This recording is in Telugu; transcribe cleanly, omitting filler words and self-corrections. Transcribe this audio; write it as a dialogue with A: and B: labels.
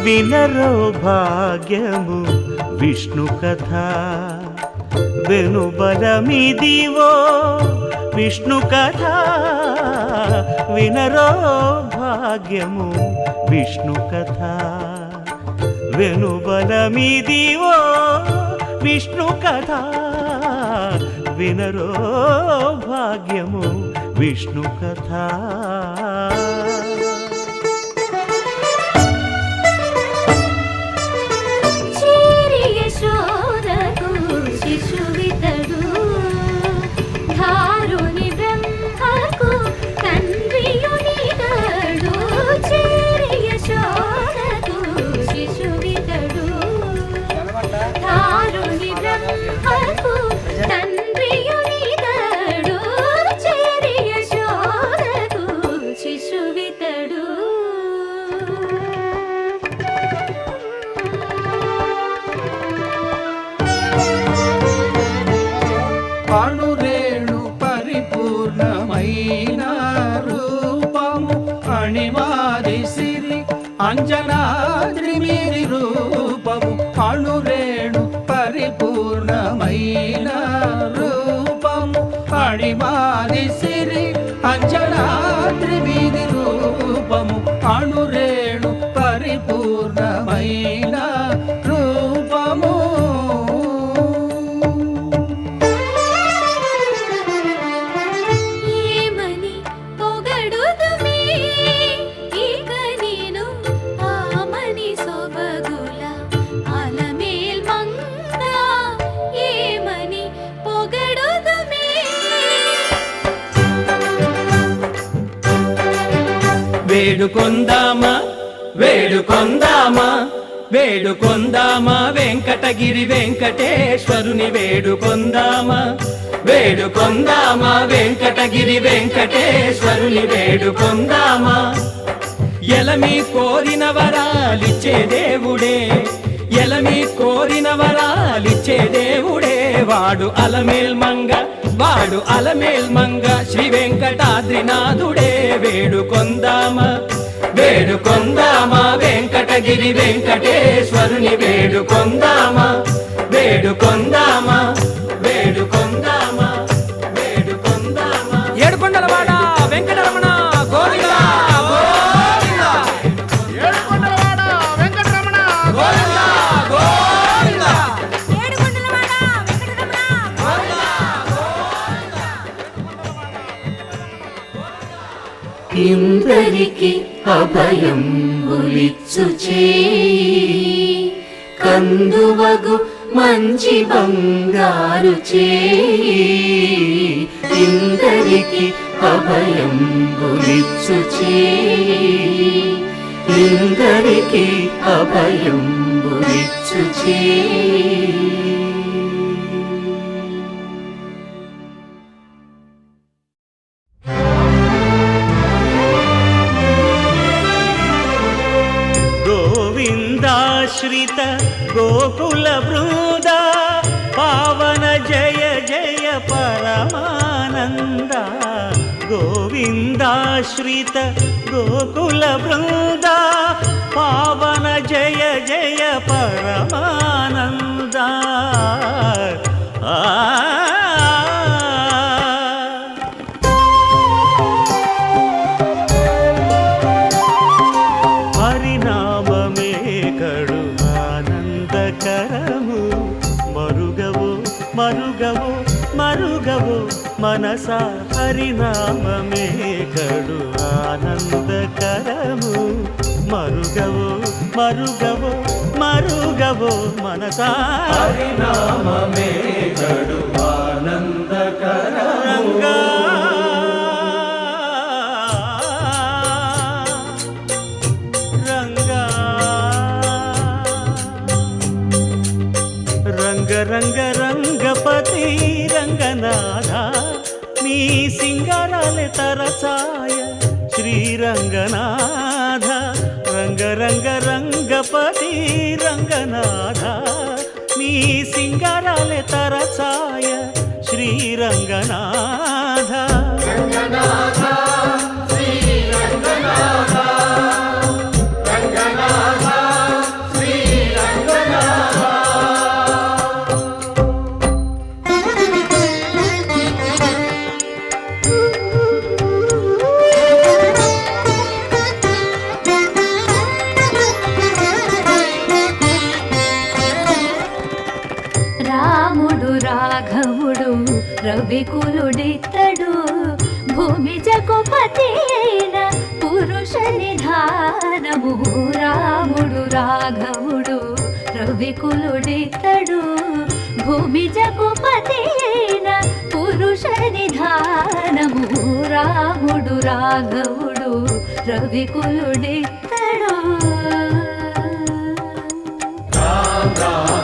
A: వినరో భాగ్యము విష్ణు కథ వెనుబలమిదివో విష్ణు కథ వినరో భాగ్యము విష్ణు కథ వెనుబలమిదివో విష్ణు కథ వినరో భాగ్యము విష్ణు కథ.
B: అణురేణు పరిపూర్ణమైన రూపము అణిమాది సిరి అంజనాద్రి మీది రూపము అణురేణు పరిపూర్ణమైన రూపము అణిమాది సిరి అంజనాద్రి మీది రూపము అణురేణు పరిపూర్ణమైన రూపము. వేడుకొందామా వేడుకొందామా వేడుకొందామా వెంకటగిరి వెంకటేశ్వరుని వేడుకొందామా వేడుకొందామా వెంకటగిరి వెంకటేశ్వరుని వేడుకొందామా. ఎలమి కోరిన వరాలిచ్చే దేవుడే ఎలమి కోరిన వరాలిచ్చే దేవుడే వాడు అలమేల్మంగ వాడు అలమేల్మంగ శ్రీ వెంకటాద్రినాథుడే. వేడుకొందామా వేడుకొందామా వెంకటగిరి వెంకటేశ్వరుని వేడుకొందామా వేడుకొందామా వేడుకొందామా వేడుకొందామా. ఏడుకొండలవాడ వెంకటరమణ గోవిందా గోవిందా ఏడుకొండలవాడ వెంకటరమణ గోవిందా గోవిందా ఏడుకొండలవాడ వెంకటరమణ గోవిందా గోవిందా.
A: ఇందరికి అభయం ఉలిచ్చు చేయి కందువగు మంచి బంగారు చేయి ఇందరికి అభయం ఉలిచ్చు చేయి ఇందరికి అభయం ఉలిచ్చు చేయి. గోవిందాశ్రిత గోకుల బృంద పావన జయ జయ పరమానంద గోవిందాశ్రిత గోకుల బృంద పావన జయ జయ పరమానంద. మరుగవో మరుగవో మనస హరినామమే కడు ఆనందకరము మరుగవో మరుగవో మరుగవో మనస హరినామమే కడు ఆనందకరము. రంగ రంగ రంగపతి రంగనాథ నీ సింగారాలే తరచాయ శ్రీరంగనాథ రంగ రంగ రంగపతి రంగనాథ నీ సింగారాలే తరచాయ శ్రీరంగనాథ. రంగనాథ శ్రీరంగనాథ రంగనాథ
C: ధానము రాముడు రాఘవుడు రవికులుడితడు భూమి జగుపతి అయిన పురుష నిధానము రాముడు రాఘవుడు రవికులుడితడు.
B: రామ్ రామ్